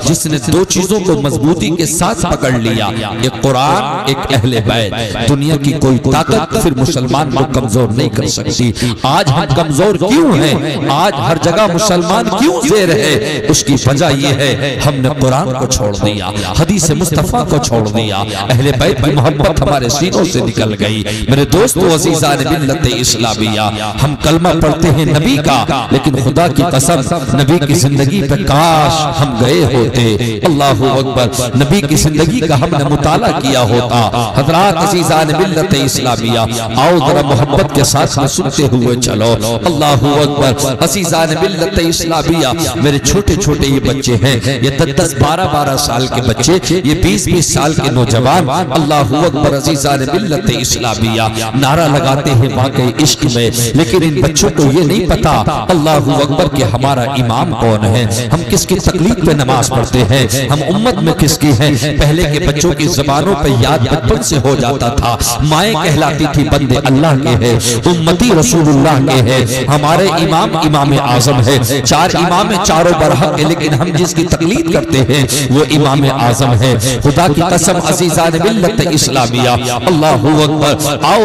जिसने दो चीजों को मजबूती के साथ पकड़ लिया, एक कुरान, एक अहले बैत, दुनिया की कोई ताकत फिर मुसलमान को कमजोर नहीं कर सकती। आज हम कमजोर क्यों हैं? आज हर जगह मुसलमान क्यों जेर है? उसकी वजह यह है हमने कुरान को छोड़ दिया, हदीस मुस्तफा को छोड़ दिया, अहले बैत की मोहब्बत हमारे सीनों से निकल गई। मेरे दोस्तों अज़ीज़ान मिल्लत इस्लामिया, हम कलमा पढ़ते हैं नबी का, लेकिन खुदा की कसम नबी की जिंदगी पे काश हम गए होते। अल्लाहु अकबर, नबी की जिंदगी का हमने मुताला किया होता। हज़रात अज़ीज़ान मिल्लत इस्लामिया, आओ जरा मोहब्बत के साथ में सुनते हुए चलो। अल्लाहु अकबर। अज़ीज़ान मिल्लत इस्लामिया, मेरे छोटे छोटे ये बच्चे हैं, ये 10-10, 12-12 साल के बच्चे, ये 20-20 साल के नौजवान, अल्लाहु अकबर। अज़ीज़ान मिल्लत इस्लामिया नारा लगाते हैं वाक़ई इश्क में, लेकिन इन बच्चों को ये नहीं पता अल्लाहु अकबर कि हमारा इमाम कौन है, हम किसकी तकलीफ पे नमाज पढ़ते हैं, हम उम्मत में किसकी हैं। पहले के बच्चों की ज़बानों पे याद बचपन से हो जाता था, माएँ कहलाती थी बंदे अल्लाह के हैं, उम्मती रसूलुल्लाह के हैं, हमारे इमाम इमाम आज़म है। 4 इमाम है, चारों बरहक है, लेकिन हम जिसकी तकलीफ करते हैं वो इमाम आज़म है। खुदा की कसम अज़ीज़ान मिल्लत इस्लामिया, अल्लाहु अकबर। आओ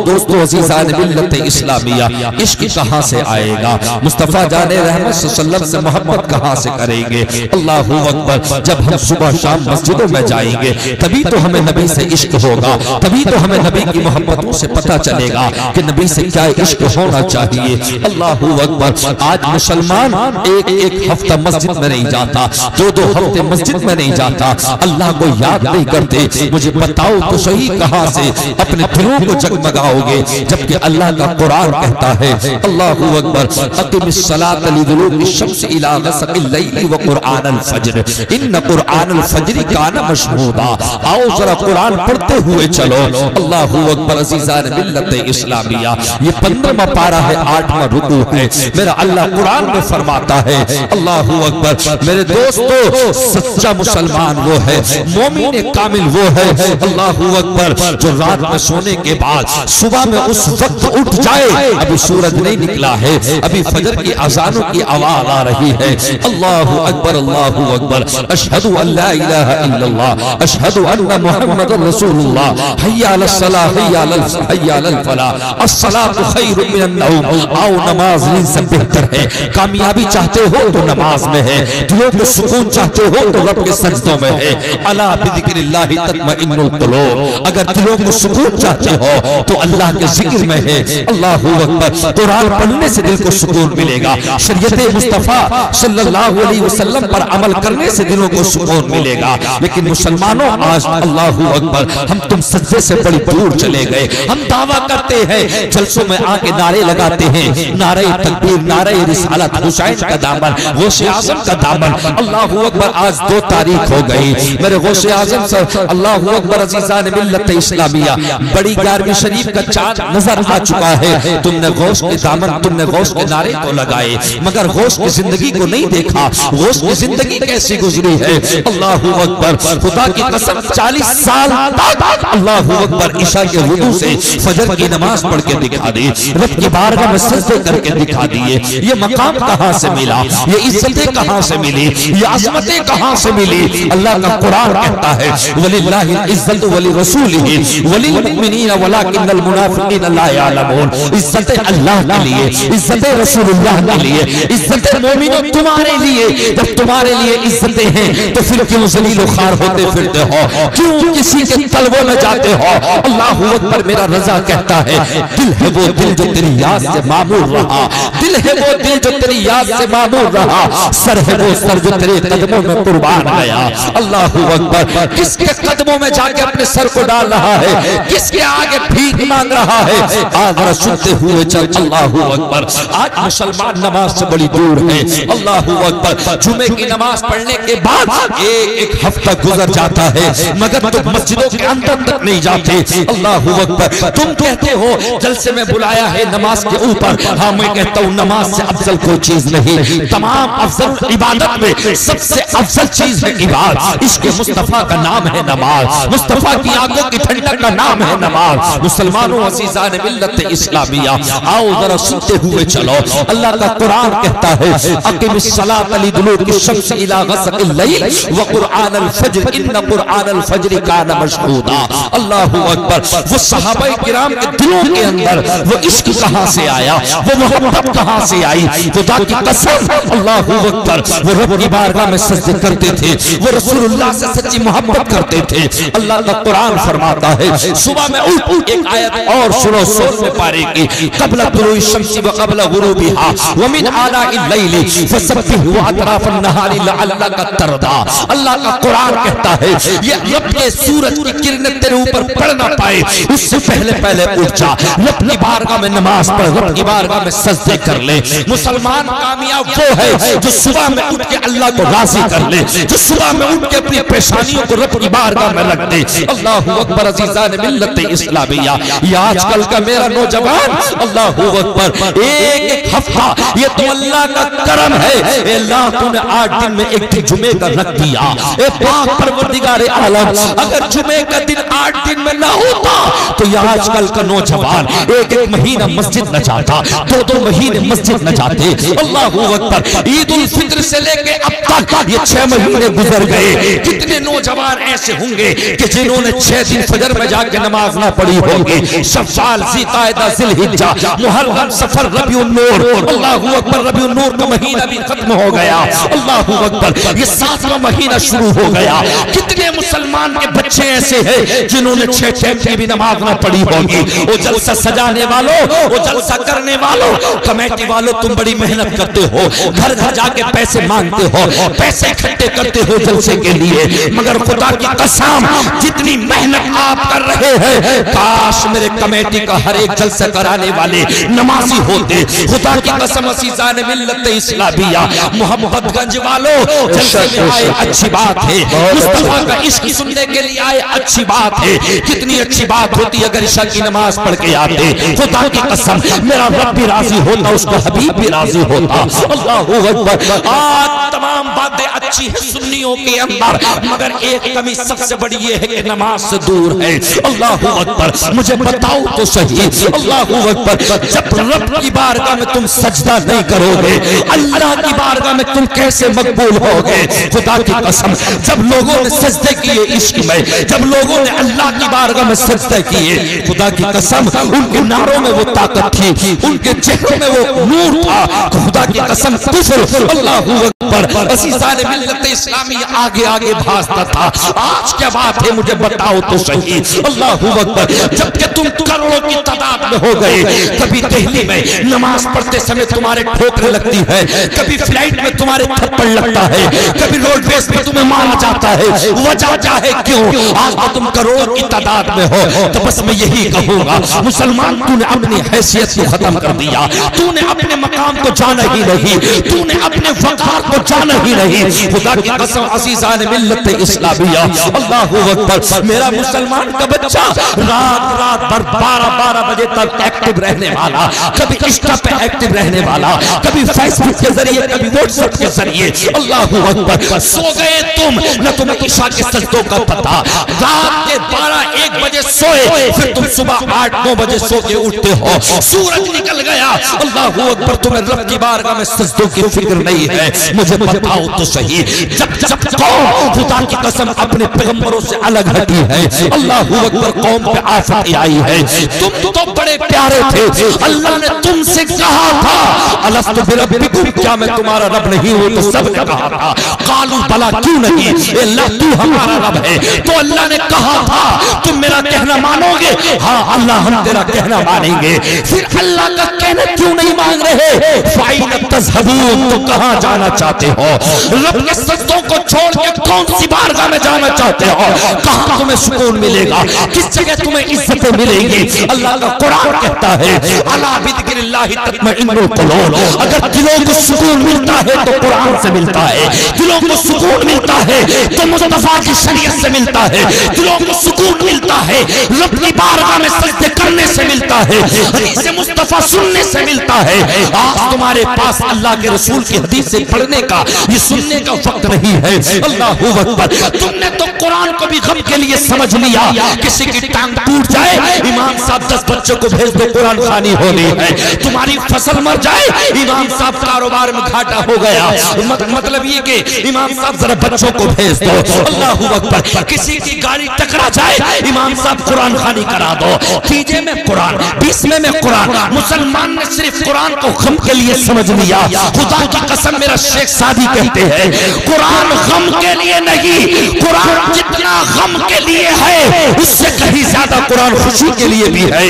दोस्तों अज़ीज़ान मिल्लत इस्लामिया, इश्क कहाँ से आएगा? मुस्तफ़ा जाने रहमत सल्लल्लाहु से मोहब्बत कहाँ से करेंगे? अल्लाहु अकबर। जब हम सुबह शाम मस्जिदों में जाएंगे तभी तो हमें नबी से इश्क होगा, तभी तो हमें नबी की मोहब्बतों से पता चलेगा कि नबी से क्या इश्क होना चाहिए। अल्लाहु अकबर। आज मुसलमान एक हफ्ता मस्जिद में नहीं जाता, 2 हफ्ते मस्जिद में नहीं जाता, अल्लाह को याद नहीं करते। मुझे बताओ तो सही कहाँ से अपने दिलों को जगमगाओगे, जबकि अल्लाह का कुरान कहता है अल्लाहु अकबर, अक़िमिस्सलात लिदुलूकी शम्स इला गसक़िल लैली व क़ुरआनल फ़ज्र इन्न क़ुरआनल फ़ज्र कान मशहूदा। आओ जरा कुरान पढ़ते हुए चलो। अल्लाहु अकबर। अज़ीज़ान मिल्लत इस्लामिया, ये 15वां पारा है, 8वां रुकू है। मेरा अल्लाह कुरान में फरमाता है अल्लाहु अकबर। मेरे दोस्तों सच्चा मुसलमान वो है, मोमिन कामिल वो है अल्लाहु अकबर, जो रात में सोने के बाद सुबह में उस वक्त उठ जाए, अभी सूरज नहीं निकला है, अभी फजर की अज़ानों की आवाज आ रही है। अल्लाहु अकबर, अल्लाहु अकबर। अशहदु अल्ला इलाहा इल्लल्लाह, अशहदु अन्ना मुहम्मदुर रसूलुल्लाह, हय्या अलस सलाह, हय्या अलल फलाह, अस्सलातु खैरुम मिनन नौम। आओ नमाज नींद से बेहतर है। कामयाबी चाहते हो तो नमाज में है, दिलों को सुकून चाहते हो तो रब के सजदों में है। अला बिज़िक्रिल्लाहि तत्मइन्नुल क़ुलूब। अगर दिलों को सुकून चाहते हो तो अल्लाह के जिक्र में है। अल्लाहु अकबर। कुरान पढ़ने से दिल को सुकून मिलेगा, शरीयत मुस्तफा सल्लल्लाहु अलैहि वसल्लम पर अमल करने से दिलों को सुकून मिलेगा। लेकिन मुसलमानों आज अल्लाहु अकबर, हम तुम सज्जे से बड़ी दूर चले गए। हम दावा करते हैं, जलसों में आके नारे लगाते हैं, नारे तकबीर, नारे रिसालत, हुसैन का दामन, गौसे आज़म का दामन। अल्लाहु अकबर। आज 2 तारीख हो गई, मेरे गौसे आज़म सर अल्लाहु अकबर। अज़ीज़ान मिल्लत इस्लामिया, बड़ी 11वीं शरीफ का चांद नजर आ चुका है। तुमने गौस के दामन, तुमने गौस के नारे तो लगाए, मगर गौस की जिंदगी को नहीं देखा। गौस की जिंदगी कैसी गुजरी है? अल्लाहु अकबर। खुदा की कसम 40 साल अल्लाहु अकबर इशा के वुदू से फजर की नमाज पढ़ के दिखा दी, रब की बारगाह में सजदे करके दिखा दिए। ये मकाम कहाँ से मिला? ये इज्जतें कहाँ से मिली? ये अज़मतें कहाँ से मिली? अल्लाह का कुरान कहता है वलिल्लाहिल इज्जतु वलिरसूलिही वलिलमुमिनीना वलाकिन्नल मुनाफिकीना ला यअलमून। इज्जतें अल्लाह के लिए, इज्जतें रसूलुल्लाह के लिए, इज्जतें मोमिनों तुम्हारे लिए। जब तुम्हारे लिए इज्जतें हैं तो फिर क्यों ज़लील ख़ार होते फिरते हो? क्यों किसी के तलबों में जाते हो? अल्लाहु अकबर। मेरा रज़ा कहता है दिल है वो दिल जो तेरी याद से मामूर रहा, दिल है वो दिल जो तेरी याद से मामूर रहा, सर है वो सर जो तेरे कदमों में कुर्बान आया। अल्लाहु अकबर। किसके कदमों में जाके अपने सर को डाल रहा है? किसके आगे भीख मांग रहा है? आज सुनते हुए चल। अल्लाहु अकबर। आज मुसलमान नमाज से बड़ी दूर है। अल्लाहु अकबर। जुमे की नमाज पढ़ने के बाद एक हफ्ता गुजर जाता है, मगर तुम मस्जिदों के अंदर तक नहीं जाते। अल्लाहु अकबर। तुम कहते हो जलसे में बुलाया है नमाज के ऊपर, हाँ मैं कहता हूँ नमाज से अफजल कोई चीज नहीं। तमाम अफजल इबादत में सबसे अफजल चीज है इबादत। इसके मुस्तफा का नाम है नमाज, मुस्तफा की आंखों की ठंडक का नाम है नमाज। मुसलमानों अज़ीज़ान मिल्लत इस्लामिया, आओ जरा सुनते हुए चलो। अल्लाह का कुरान कहता है अक़िमिस्सलात लिदुलूकी शम्स इला गसक़िल लैल व क़ुरआनल फज्र इन्न क़ुरआनल फज्र कान मशहूदा। अल्लाहु अकबर। वो सहाबाए किराम के दिलों के अंदर वो इश्क कहां से आया, वो मोहब्बत कहां से आई? खुदा की कसम, अल्लाहु अकबर। वो रब की बारगाह में सजदे करते थे, वो रसूलुल्लाह से सच्ची मोहब्बत करते थे। अल्लाह का कुरान फरमाता है, सुबह में उठ एक आयत और सुनो 16वें पारे की, क़ब्ल तुलूइ शम्सी व क़ब्ल गुरूबिहा व मिन आनाइल लैली फसब्बिह व अतराफन नहारी लअल्लका तर्दा। अल्लाह का कुरान कहता है, ये रब के सूरज की किरणें तेरे ऊपर पड़ ना पाए उससे पहले पहले उठ जा, रब की बारगाह में नमाज पढ़, रब की बारगाह में सजदे कर ले। मुसलमान कामयाब वो है जो सुबह में उठ के अल्लाह को राजी कर ले, जो सुबह में उठ के अपनी परेशानियों को रब की बारगाह में रख दे। अल्लाहु अकबर। अज़ीज़ान मिल्लत इस्लामिया, ये आजकल का मेरा नौजवान, अल्लाहु अकबर, एक हफ्ता, ये तो अल्लाह का करम है। अल्लाह तूने 8 दिन में एक दिन जुमे का रख दिया। ए पाक परवरदिगार आलम, अगर जुमे का दिन 8 दिन में ना होता तो ये आजकल का नौजवान एक महीना मस्जिद न जाता, 2 महीने मस्जिद न जाते। अल्लाहु अकबर। ईद उल फित्र से लेके अब तक ये 6 महीने गुजर गए। कितने नौजवान ऐसे होंगे कि जिन्होंने 6 दिन फजर में जाके नमाज ना पढ़ी होगी। शव्वाल, ज़िलक़ादा, ज़िलहिज्जा, मुहर्रम, सफर, रबीउन नूर। अल्लाहु अकबर। रबीउन नूर का महीना भी खत्म हो गया। अल्लाहु अकबर। ये 7वां महीना शुरू हो गया। कितने मुसलमान के बच्चे ऐसे हैं जिन्होंने 6 टाइम की भी नमाज ना पढ़ी होगी। वो जलसा सजाने वालों, वो जलसा करने वालों, कमेटी वालों, तुम बड़ी मेहनत करते हो, घर घर जाके पैसे मांगते हो, पैसे इकट्ठे करते हो जलसे के लिए, मगर खुदा की कसम जितनी मेहनत आप कर रहे हैं, काश मेरे कमेटी का हर एक जलसा कराने वाले नमाजी होते। खुदा की कसम। अज़ीज़ान मिल्लत इस्लामिया, मोहब्बतगंज वालों, जलसे में आए अच्छी बात है, मुस्तफा का इश्क सुनने के लिए आए अच्छी बात है। कितनी अच्छी बात होती अगर इशा की नमाज पढ़ के आते। खुदा की कसम, मेरा रब भी राजी होता, उसका हबीब भी राजी होता। अल्लाहु अकबर। आज तमाम बातें अच्छी है सुन्नियों के अंदर, मगर एक कमी सबसे बड़ी ये है कि नमाज से दूर है। अल्लाहु अकबर। मुझे बताओ तो सही, अल्लाहु अकबर, जब रब की बारगाह में तुम सजदा नहीं करोगे, अल्लाह की बारगाह में तुम कैसे मकबूल होगे? खुदा की कसम, जब लोगों ने सजदे किए इश्क में, जब लोगों ने अल्लाह की बारगाह में सजदे किए, खुदा की कसम, उनके नारों में वो ताकत थी, उनके चेहरों में वो नूर था। खुदा की कसम, कुफ्र, अल्लाहु अकबर। अज़ीज़ान मिल्लत इस्लामी आगे आगे भासता था। आज क्या बात है मुझे बताओ तो सही। अल्लाहु अकबर। जबकि तुम करोड़ों की तादाद में हो गए, कभी दिल्ली में नमाज पढ़ते समय तुम्हारे ठोकरें लगती है, कभी फ्लाइट में तुम्हारे थप्पड़ लगता है, कभी रोडवेज पे तुम्हें मारा जाता है। वजह क्या है, क्यों? आज तो तुम करोड़ों की तादाद में हो। तो बस मैं यही कहूंगा, मुसलमान, तूने अपनी हैसियत को खत्म कर दिया, तूने अपने मकाम को जाना ही नहीं, तूने अपने वकार को जाना ही नहीं। खुदा की कसम। अज़ीज़ान मिल्लत इस्लामिया, अल्लाहु अकबर। मेरा मुसलमान का बच्चा रात भर 12 बजे तक एक्टिव रहने वाला, कभी इंस्टा पे एक्टिव रहने वाला, कभी फेसबुक के जरिए, कभी व्हाट्सएप के जरिए। अल्लाहु अकबर। सो गए तुम, न तुम्हें इशा के सजदों का पता। रात के 12-1 बजे सोए, फिर तुम सुबह 8-9 बजे सो के उठते हो, सूरज निकल गया। अल्लाहु अकबर। तुम्हें रब की बारगाह में सजदों की फिक्र नहीं है। मुझे बताओ तो सही, जब कौम खुदा की कसम अपने पैगंबरों से अलग हटी है, अल्लाहु अकबर, कौम पे आफत आई है। तुम तो बड़े प्यारे थे, अल्लाह ने तुमसे कहा था, अलस्तु बिरब्बिकुम, क्या मैं तुम्हारा रब नहीं हूं? तो सबने कहा था, कालू बला, क्यों नहीं, अल्लाह तू हमारा रब है। तो अल्लाह ने कहा था, तुम मेरा कहना मानोगे? हाँ अल्लाह, हम तेरा कहना मानेंगे। फिर अल्लाह का कहना क्यों नहीं मान रहे? फाइन तज़हबून, तो कहां जाना चाहते हो? रब के सजदों को छोड़ के कौन सी बारगाह में जाना चाहते हो? कहां तुम्हें सुकून मिलेगा? किस जगह तुम्हें इज्जतें मिलेंगी? अल्लाह का कुरान कहता है, अला बिज़िक्रिल्लाहि तत्मइन्नुल क़ुलूब। अगर दिलों को सुकून मिलता है तो कुरान से मिलता है, दिलों को सुकून मिलता है तो मुस्तफा की की शरीयत से मिलता है, दिलों को सुकून मिलता है, रब की बारगाह में सजदे करने से मिलता है, हदीस मुस्तफा सुनने से मिलता है। आज तुम्हारे पास अल्लाह के रसूल की हदीस से पढ़ने का, ये सुनने का वक्त नहीं है। अल्लाहू अकबर। तुमने तो कुरान को भी गम के लिए समझ लिया, किसी की टांग टूट जाए, इमाम साहब 10 बच्चों को भेज दो, कुरान खानी होनी है। तुम्हारी फसल मर जाए, इमाम साहब कारोबार में घाटा हो गया, मतलब ये कि इमाम साहब जरा बच्चों को भेज दो। अल्लाहू अकबर। किसी की गाड़ी टकरा जाए, इमाम साहब कुरान खानी करा दो। तीजे में कुरान, 20वें में कुरान। मुसलमान ने सिर्फ कुरान को गम के लिए समझ लिया। खुदा की कसम, मेरा शेख सादी कहते हैं, कुरान गम के लिए नहीं, कुरान जितना गम के लिए है उससे कहीं ज्यादा कुरान खुशी के लिए भी है।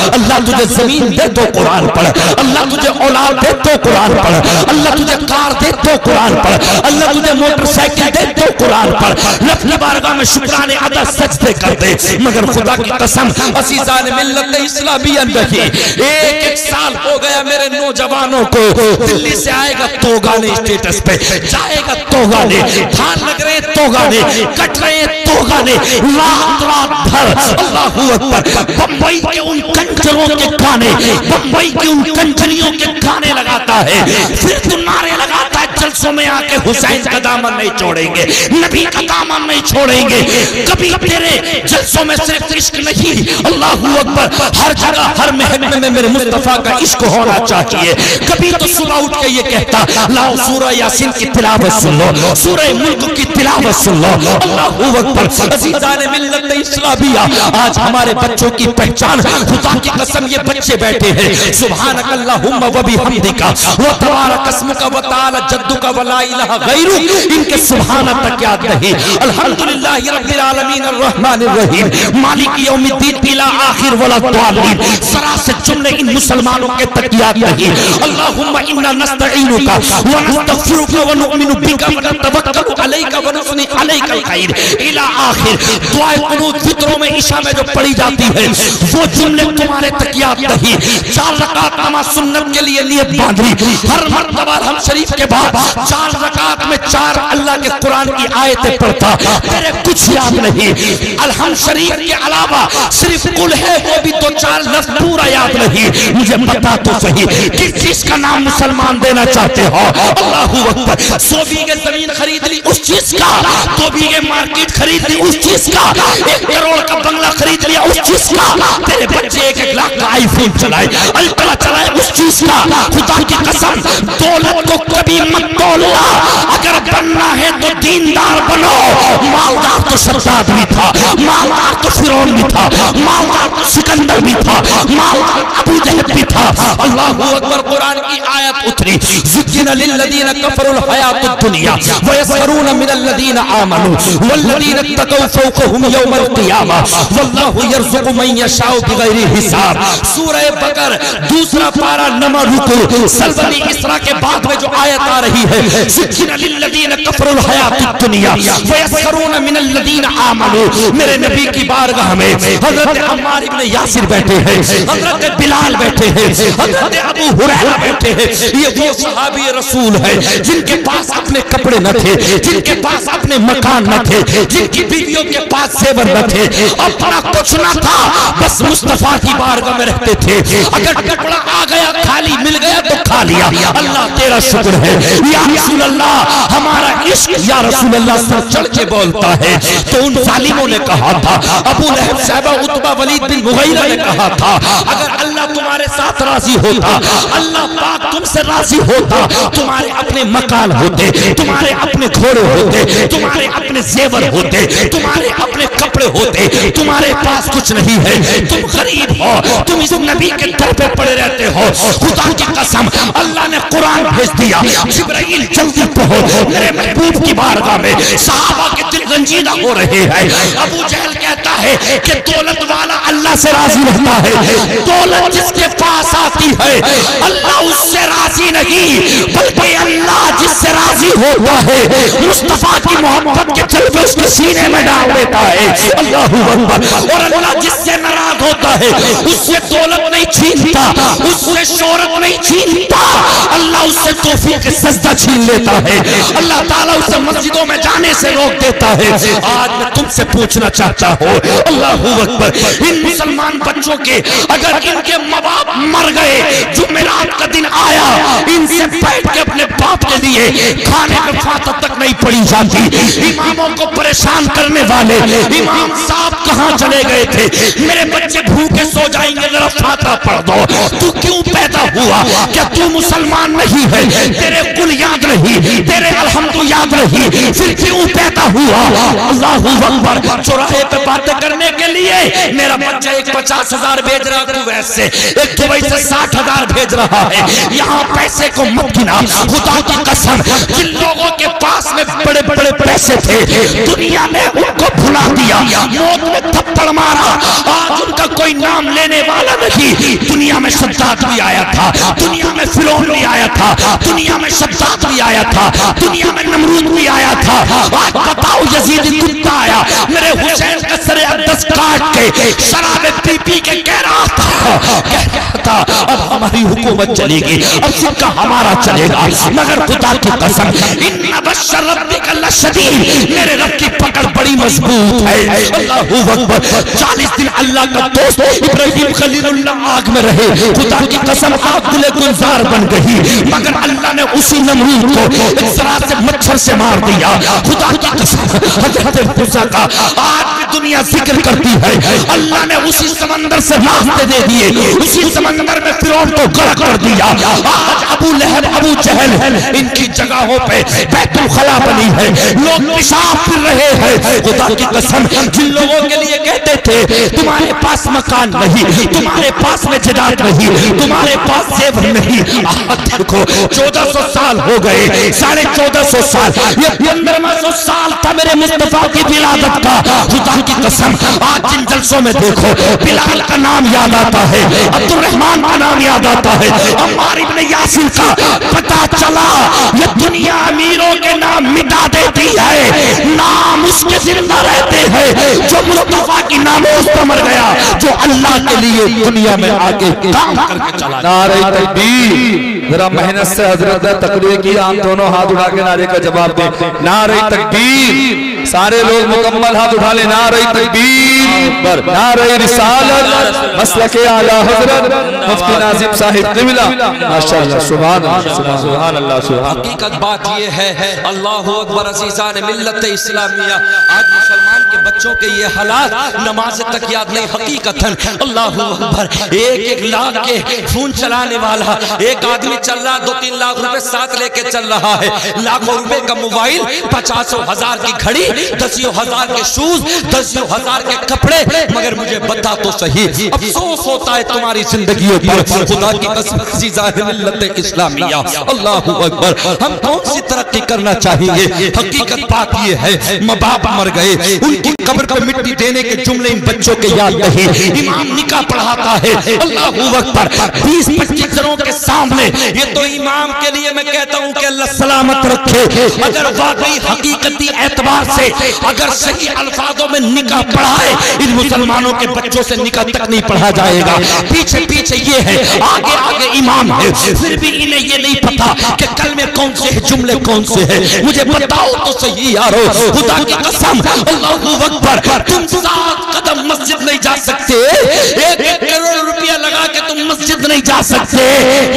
अल्लाह तुझे जमीन दे तो कुरान पढ़, अल्लाह तुझे औलाद दे तो कुरान पढ़, अल्लाह तुझे कार दे तो कुरान पढ़, अल्लाह तुझे मोटरसाइकिल दे तो कुरान पढ़। रब की बारगाह में शुक्राने अदा सजदे कर दे। मगर खुदा की कसम, अज़ीज़ान मिल्लत इस्लामिया रही, एक साल हो गया मेरे नौजवानों को, दिल्ली से आएगा तो गाने स्टेटस पे, जाएगा तो गाने, धान लग रहे तो गाने, कट रहे तो गाने, रात रात भर। अल्लाहू अकबर। बम्बई के उन कंजरों के गाने, बम्बई की उन कंजरियों के गाने लगाता है, फिर तू नारे लगाता है जलसों में आके, हुसैन का दामन नहीं छोड़ेंगे, नबी का दामन नहीं छोड़ेंगे। कभी तेरे जलसों में सिर्फ इश्क नहीं, अल्लाहू अकबर, हर जगह हर महल में मेरे मुस्तफा का इश्क होना चाहिए। कभी तो सुबह उठ के ये कहता, लाओ सूरह यासीन की तिलावत सुन लो, सूरह मुल्क की तिलावत सुन लो। अल्लाहू अकबर। अज़ीज़ान मिल्लत इस्लामिया, आज हमारे बच्चों की पहचान, खुदा की कसम ये बच्चे बैठे हैं, सुभानक अल्लाहुम्मा व बिहम्दिका व तबारक अस्मुका व तआला जद्दुका व ला इलाहा गैरुक, इनके सुभान तक याद नहीं। अल्हम्दुलिल्लाहि रब्बिल आलमीन अर्रहमानिर रहीम मालिक यौमिद्दीन इला आखिर वला ज़ालिमीन, सरा से जुमले इन मुसलमानों के तक याद नहीं। अल्लाहुम्मा इन्ना नस्तईनुका व नस्तगफिरुका व नुमिनु बिका व नतवक्कलु अलैका व नुस्नी अलैकल खैर इला आखिर। दुआए कुनूत फित्रों में इशा में जो पढ़ी जाती है, वो जुमले तुम्हारे तक याद नहीं। 4 रकात नमाज सुन्नत के लिए नियत बांधी, हर मर्तबा हम शरीफ के बाद 4 रकात में 4 अल्लाह के कुरान की आयतें पढ़ता, तेरे कुछ याद नहीं। अलहम शरीफ के अलावा सिर्फ कुल है, वो भी 2-4 लफ्ज पूरा याद नहीं। मुझे बता तो सही, किस चीज का नाम मुसलमान देना चाहते हो? अल्लाहू अकबर। 100 बीघे जमीन खरीद ली, उस चीज का। 2 बीघे मार्केट खरीद ली, उस चीज का। 1 करोड़ का बंगला खरीद लिया, उस चीज का। तेरे बच्चे 1-1 लाख का आईफोन चलाए, अल्ट्रा चलाए, उस चीज का। खुदा की कसम, दौलत को कभी मत तोलना। अगर बनना है तो दीनदार बनो। मालदार तो शद्दाद भी था, मालदार तो फिरौन भी था, मालदार तो सिकंदर भी था, मालदार अबू जहल भी था। अल्लाहू अकबर। कुरान की आयत उतरी, ज़ुय्यिना लिल्लज़ीना कफ़रुल हयातुद दुनिया व यस्खरूना मिनल्लज़ीना आमनू वल्लज़ीना तक़व फ़ौक़हुम यौमल क़ियामा वल्लाहु यर्ज़ुक़ु मन यशाउ बिग़ैरि हिसाब। सूरह बकर 2 पारा नंबर रुकू, सल्बनी इसरा के बाद में जो आयत आ रही है, ज़ुय्यिना लिल्लज़ीना कफ़रुल हयातुद दुनिया व यस्खरूना मिनल्लज़ीना आमनू। मेरे नबी की बारगाह में हज़रत अम्मार इब्न यासिर बैठे हैं, हज़रत बिलाल बैठे हैं, हज़रत अबू हुरैरा बैठे हैं। ये वो सहाबी रसूल है जिनके पास अपने कपड़े न थे, जिनके पास अपने मकान न थे, जिनकी बीवियों के पास जेवर न थे, अपना कुछ न था, बस मुस्तफा की बारगाह में रहते थे। अगर कपड़ा आ गया खाली मिल गया तो खा लिया। अल्लाह तेरा शुक्र है या रसूल अल्लाह, हमारा इश्क या रसूल अल्लाह सर चढ़ के बोलता है। तो उन जालिमों ने कहा था, अबू लहब, साहबा, उतबा, वलीद बिन मुगीरा ने कहा था, अगर अल्लाह तुम्हारे साथ राजी होता, अल्लाह पाक तुमसे राजी होता, तुम्हारे अपने मकान होते, तुम्हारे अपने घोड़े होते, तुम्हारे अपने जेवर होते, तुम्हारे अपने कपड़े होते, तुम्हारे पास कुछ नहीं है, तुम गरीब हो, तुम इस नबी के दर पे पड़े रहते हो। खुदा की कसम, अल्लाह ने कुरान भेज दिया, जिब्राइल जल्दी पहुंच, मेरे महबूब की बारगाह में। सहाबा के दिल संजीदा हो रहे हैं। अबू जहल कहता है कि दौलत वाला अल्लाह से राजी रहता है, दौलत जिसके पास आती है अल्लाह उससे राजी नहीं, बल्कि अल्लाह जिससे राजी होता है मुस्तफा की मोहब्बत के जलवे उसके सीने में डाल देता है। अल्लाहू अकबर। और अल्लाह जिससे नाराज होता है उससे दौलत नहीं छीनता, उससे शोहरत नहीं छीनता, अल्लाह उससे तौफीक सजदा छीन लेता है। अल्लाह ताला उसे मस्जिदों में जाने से रोक देता है। आज मैं तुमसे पूछना चाहता हूँ, अल्लाहू अकबर, इन मुसलमान बच्चों के अगर इनके माँ बाप मर गए, जुमेरात का दिन आया, इनसे बैठ के अपने बाप के लिए खाने में फातह तक नहीं पड़ी जाती। इमामों को परेशान करने वाले इमाम साहब कहाँ चले गए थे? मेरे बच्चे भूखे सो जाएंगे, जरा फातह पढ़ दो। तू क्यों पैदा हुआ? क्या तू मुसलमान नहीं है? तेरे कुल याद नहीं, तेरे अल्हम्दु याद नहीं, फिर क्यों पैदा हुआ? अल्लाहू अकबर। चौराहे पे बातें करने के लिए मेरा बच्चा एक 50,000 भेज रहा है कुवैत से, एक दुबई से 60,000 भेज रहा है। यहाँ पैसे को मत गिना, खुदा की कसम जिन लोगों के पास में बड़े बड़े पैसे थे दुनिया ने उनको भुला दिया, मौत में थप्पड़ मारा, आज उनका कोई नाम लेने वाला नहीं। दुनिया में शद्दाद भी आया था, दुनिया में फिरौन भी आया था, दुनिया में शद्दाद भी आया था, दुनिया में नमरूद भी आया था। आज बताओ यजीद कुत्ता आया मेरे हुसैन का सरे अक़दस काट के शराबे पी पी के कह रहा था अब हमारी हुकूमत चलेगी, अब सिक्का हमारा चलेगा। मगर खुदा की कसम इन्ना बश्शर रब्बिका लशदीद, मेरे रब की पकड़ बड़ी मजबूत है। अल्लाहू अकबर। 40 दिन अल्लाह का दोस्त इब्राहिम खलीलुल्लाह आग में रहे, खुदा की कसम आग दिले गुलजार बन गई, मगर अल्लाह ने उसी नमरूद को एक जरा से मच्छर से मार दिया। खुदा की कसम हजरत मूसा का आज भी दुनिया जिक्र करती है, अल्लाह ने उसी समंदर से रास्ते दे दिए, उसी समंदर में फिरौन को गर्क कर दिया। आज अबू लहब अबू जहल इनकी जगहों पे बैतुल खला बनी है, लोग पेशाब फिर रहे हैं। खुदा की कसम जिन लोगों के लिए कहते थे तुम्हारे पास मकान नहीं, तुम्हारे पास में जदाद नहीं, तुम्हारे पास जेवर नहीं, आज देखो 1400 साल हो गए, 1450 साल, ये 1500 साल था मेरे मुस्तफा की विलादत का। खुदा की कसम आज जिन जलसों में देखो बिलाल का नाम याद आता है, अब्दुल रहमान का नाम याद आता है, अम्मार इब्ने यासिर का। पता चला ये दुनिया अमीरों के नाम मिटा देती है, नाम उसके जिंदा रहते हैं जो मुस्तफा की नामों पर मर गया, जो अल्लाह के लिए दुनिया में आके काम करके चला। नारे तकबीर। जरा मेहनत से हजरत ने तकबीर की, आप दोनों हाथ उठा के नारे का जवाब दें। नारे तकबीर। सारे लोग मुकम्मल हाथ उठा ले। नारे तकबीर, नारे रिसालत, मसलके आला हजरत मुफ्ती नाजिम साहिब क़िबला। माशाअल्लाह, सुभान अल्लाह, सुभान अल्लाह, सुभान। हकीकत बात ये है, अल्लाहू अकबर, अज़ीज़ान मिल्लत इस्लामिया, आज मुसलमान के बच्चों के ये हालात नमाज तक याद नहीं। हकीकतन अल्लाहू अकबर, एक लाख के फोन चलाने वाला एक आदमी चल रहा, 2-3 लाख रुपए साथ लेके चल रहा है, लाखों रुपए का मोबाइल, 50,000 की घड़ी, 10,000 के शूज, 10,000 के कपड़े। मगर मुझे बता तो सही, अफसोस होता है तुम्हारी जिंदगियों पर। खुदा की कसम अज़ीज़ान मिल्लत इस्लामिया, अल्लाहू अकबर, हम कौन सी तरक्की करना चाहिए? हकीकत बात ये है, माँ बाप मर गए, उनकी कब्र पर मिट्टी देने के जुमले इन बच्चों के याद नहीं। इमाम निकाह पढ़ाता है, अल्लाहू अकबर, 20-25 जनों के सामने। ये तो इमाम के लिए मैं कहता हूँ कि अल्लाह सलामत रखे। अगर वाकई हकीकती एतबार से अगर सही अल्फाजों में निकाह पढ़ाए, इन मुसलमानों के बच्चों से निकाह तक नहीं पढ़ा जाएगा। पीछे पीछे ये है, आगे आगे इमाम है, फिर भी इन्हें ये नहीं पता कि कल में कौन से है, जुमले कौन से है। मुझे बताओ तो सही यारो, खुदा की कसम, अल्लाहू अकबर, तुम 7 कदम मस्जिद नहीं जा सकते, 1 करोड़ रुपया लगा के तुम मस्जिद नहीं जा सकते।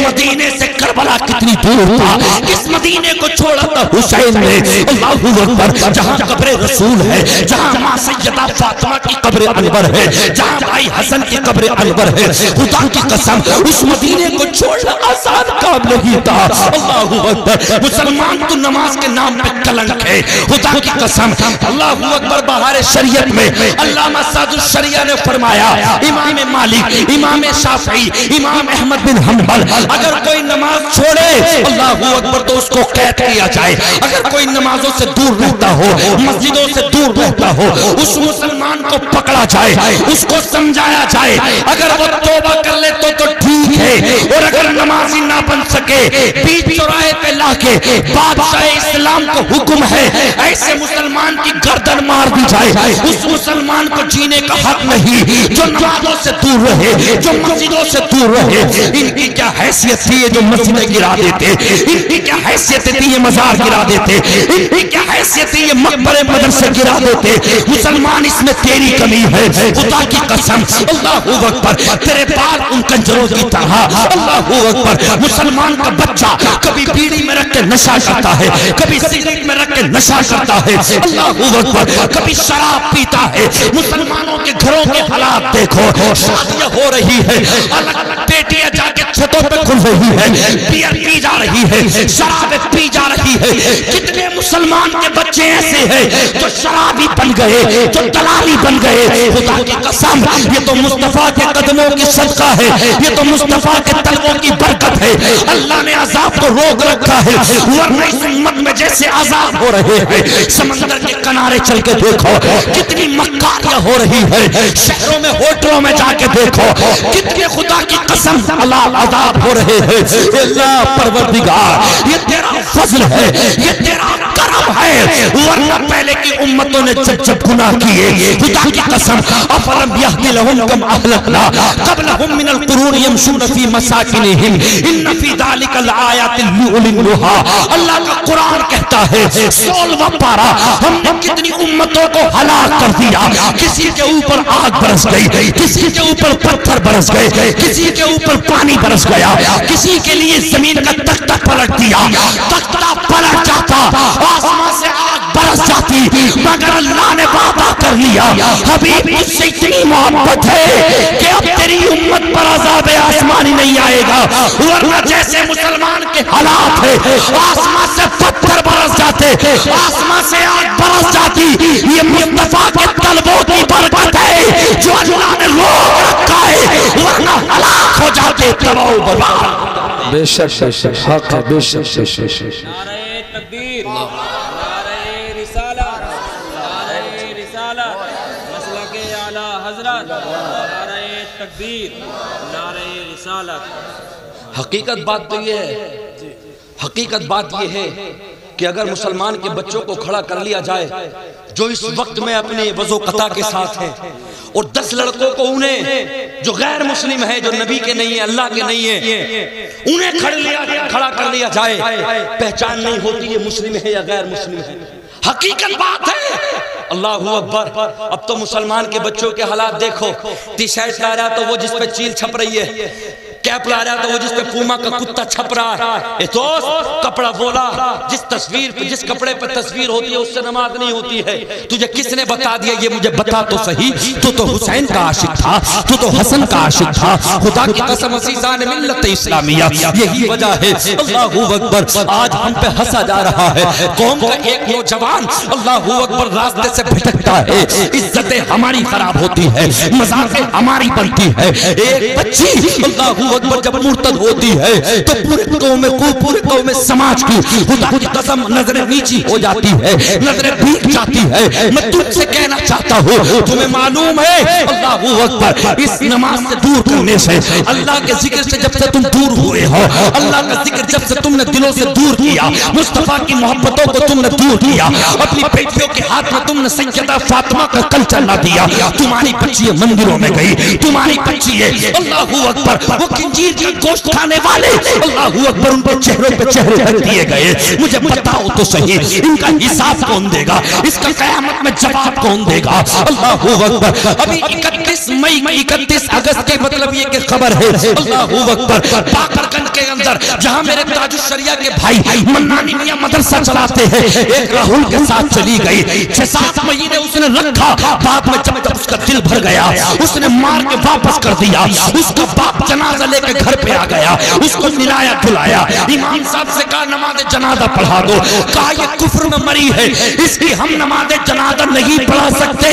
मदीने से करबला कितनी दूर था, इस मदीने को छोड़ा था हुसैन ने। अल्लाहू अकबर, जहाँ कब्र रसूल है, जहाँ माँ सैयदा फातिमा की कब्र अनवर है, जहाँ भाई हसन की कब्र अनवर है, खुदा की कसम उस मदीने को छोड़ना आसान काम नहीं था। अल्लाहू अकबर, मुसलमान तो नमाज के नाम पे कलंक है। खुदा की कसम, अल्लाहू अकबर, बहार शरीयत में अल्लामा सादुल शरिया ने फरमाया, इमाम मालिक, इमाम शाफई, इमाम अहमद बिन हम्बल, अगर कोई नमाज छोड़े अल्लाहू अकबर तो उसको कैद किया जाए। अगर कोई नमाजों से दूर रहता हो, मस्जिदों से दूर रहता हो, उस मुसलमान को पकड़ा जाए, उसको समझाया जाए। अगर वो तौबा कर ले तो ठीक है, और अगर नमाजी ना बन सके बीच चौराहे पे लाके बादशाह इस्लाम को हुक्म है ऐसे मुसलमान की गर्दन मार दी जाए। उस मुसलमान को जीने का हक नहीं जो नमाजों से दूर रहे, जो मस्जिदों से दूर रहे। इनकी क्या हैसियत थी जो मस्जिदें गिरा देते, इनकी क्या हैसियत थी ये मजार गिरा देते, इनकी क्या हैसियत थी ये मकबरे मदरसे गिरा देते। मुसलमान इसमें तेरी कमी है, खुदा की कसम अल्लाहू अकबर, तेरे बाल उन कंजरों की तरह। अल्लाहू अकबर, मुसलमान का बच्चा कभी बीड़ी में रख के नशा करता है, कभी सिगरेट में रख के नशा करता है। अल्लाहू अकबर, कभी शराब पीता है। मुसलमानों के घरों के हालात देखो, शादियां हो रही है, अलग बेटियां जाके छतों पे खुल रही है, बियर पी जा रही है, शराब पी जा रही है। कितने मुसलमान के बच्चे ऐसे हैं जो शराबी बन गए, जो दलाली बन गए। खुदा की कसम, ये तो मुस्तफा के कदमों की सदका है, ये तो मुस्तफा के तलवों की बरकत है। अल्लाह ने अजाब को रोक रखा है, वरना इस उम्मत में जैसे अजाब हो रहे हैं, समंदर के किनारे चल के देखो कितनी मक्कारियां हो रही है। शहरों में होटलों में जाके देखो कितने खुदा की कसम अजाब हो रहे हैं। अल्लाह परवरदिगार, ये तेरा फजल है, ये तेरा करम है, वरना पहले की उम्मतों ने जब जब गुनाह किए, खुदा की कसम, अफलम यहदी लहुम कम अहलकना क़ब्लहुम मिनल क़ुरून यमशून फी मसाकिनिहिम इन्न फी ज़ालिका लआयातिन लिउलिन नुहा। अल्लाह का कुरान कहता है 16वां पारा, हमने कितनी उम्मतों को हलाक कर दिया। किसी के ऊपर आग बरस गई, किसी के ऊपर पत्थर बरस गए, किसी के ऊपर पानी बरस गया, किसी के लिए जमीन का तख्ता पलट दिया, तख्ता पलट जाता, आसमान से आग बरस जाती, मगर अल्लाह ने वादा कर लिया हबीब मुझसे इतनी मोहब्बत है कि अब तेरी उम्मत पर अज़ाब आसमानी नहीं आएगा। वरना जैसे मुसलमान के हालात है, आसमान से पत्थर बरस जाते, आसमान से आग बरस जाती। ये मुस्तफा के तलबों की बरकत है जो अल्लाह ने रोक रखा है, वरना हलाक हो जाते तबाह बर्बाद। बेशक बेशक हक है, बेशक बेशक। नारे तकबीर, नारे रिसालत, नारे रिसालत, मसलके आला हजरत, नारे तकबीर, नारे रिसालत। हकीकत बात तो ये है, हकीकत बात ये है कि अगर मुसलमान के बच्चों को खड़ा कर लिया जाए जो इस वक्त में अपने वज़ो कता के साथ है, और 10 लड़कों को उन्हें जो गैर मुस्लिम है, जो नबी के नहीं है, अल्लाह के नहीं है, उन्हें खड़ा कर लिया जाए, पहचान नहीं होती ये मुस्लिम है या गैर मुस्लिम है। हकीकत बात है। अल्लाहू अकबर। अब तो मुसलमान के बच्चों के हालात देखो, टी शर्ट ला रहा तो वो जिस पे चील छप रही है, कैप ला रहा तो वो जिस पे पूमा का कुत्ता छप रहा है। तो कपड़ा बोला, जिस तस्वीर पे, जिस कपड़े पे तस्वीर होती है उससे नमाज नहीं होती है। तुझे किसने बता दिया? ये मुझे बता तो सही। तू तो हुसैन का आशिक था, तू तो हसन का आशिक था। खुदा की कसम अज़ीज़ान मिल्लत इस्लामिया, यही वजह है अल्लाहू अकबर आज हम पे हंसा जा रहा है। कौम का एक नौजवान अल्लाहू अकबर रास्ते से भटकता है, इज्जतें हमारी खराब होती है, मज़ाक़ें हमारी बनती है। एक बच्ची अल्लाहू अकबर जब मुर्तद होती है तो पूरे कौम में समाज की खुदा की कसम नजरें नीची हो जाती है, नजरें भीग जाती है। मैं तुझसे कहना चाहता हूँ, तुम्हें मालूम है अल्लाहू अकबर इस नमाज से दूर करने से, अल्लाह के जिक्र से जब से तुम दूर हुए हो, अल्लाह का जिक्र जब से तुमने दिलों से दूर किया, मुस्तफा की मोहब्बतों को तुमने दूर किया, अपनी बेटियों के हाथ में तुमने सैयदा फातिमा का कल चला दिया, तुम्हारी बच्ची मंदिरों में गई, तुम्हारी बच्ची है अल्लाहू अकबर वो खंजीर का गोश्त खाने वाले अल्लाहू अकबर उनके चेहरों पे चेहरे रख दिए गए। मुझे बताओ तो सही, इनका हिसाब कौन देगा? इसका क़यामत में जवाब कौन देगा? अल्लाहू अकबर। अभी 31 मई 31 अगस्त के मतलब ये कि खबर है अल्लाहू अकबर बाकरगंज के अंदर जहां मेरे ताजुश शरिया के भाई मन्नानी मियां मदरसा चलाते हैं, एक राहुल के साथ चली गई। 6-7 महीने उसने रखा, बाद में जब तक उसका दिल भर गया उसने मार के वापस कर दिया। उसका बाप जनाजा लेके घर पे आ गया, उसको मिलाया धुलाया, इमाम साहब से कहा नमाज जनाजा पढ़ा दो। कहा ये कुफ्र में मरी है, इसकी हम नमाज जनाजा नहीं पढ़ा सकते।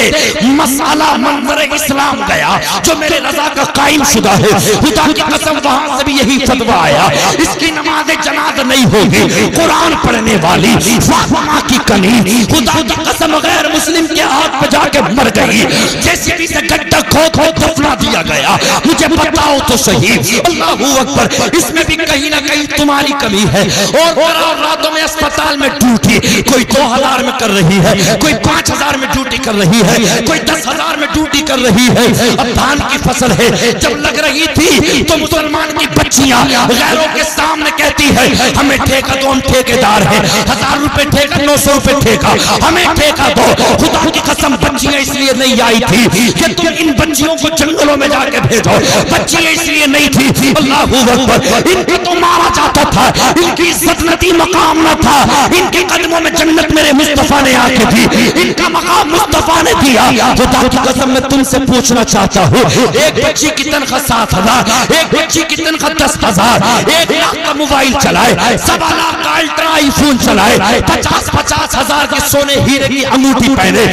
मसाला मंजर इस्लाम गया जो मेरे रजा का कायम शुदा है, खुदा की कसम वहां से भी यही फतवा आया, इसकी नमाज जनाजा नहीं होगी। कुरान पढ़ने वाली फातिमा की कनी खुदा की कसम गैर मुस्लिम के हाथ पे जाके मर गई, जैसे भी से गड्ढा खोद दफना दिया गया। मुझे बताओ तो सही, अल्लाहू अकबर, इसमें भी कहीं ना कहीं तुम्हारी कमी है। और रातों में अस्पताल में ड्यूटी कोई 2000 में कर रही है, कोई 5000 में ड्यूटी कर रही है, कोई 10,000 में ड्यूटी कर रही है। अब धान की फसल है, जब लग रही थी तो मुसलमान की बच्चियां गैरों के सामने कहती है हमें ठेका दो, हम ठेकेदार हैं, 1000 रुपए ठेका, 900 रुपए ठेका, हमें ठेका दो। खुदा की कसम बच्चियां इसलिए नहीं आई थी कि तुम इन बच्चियों को जंगलों में जाके भेजो, बच्चियां इसलिए नहीं थी, अल्लाहू अकबर, इनको तो मारा जाता था, इनकी इज्जत नदी मकाम न था, इनके कदमों में जन्नत मेरे मुस्तफा ने आके दी, इनका मकाम मुस्तफा ने दिया। खुदा की कसम मैं तुमसे पूछना चाहता हूँ, एक बच्ची की तनख्वाह 7,000, एक बच्ची की तनख्वाह 10,000, 1 लाख का मोबाइल चलाए, 1.25 लाख का अल्ट्रा आईफोन चलाए, 50-50 हजार के सोने हीरे की अंगूठी पहने,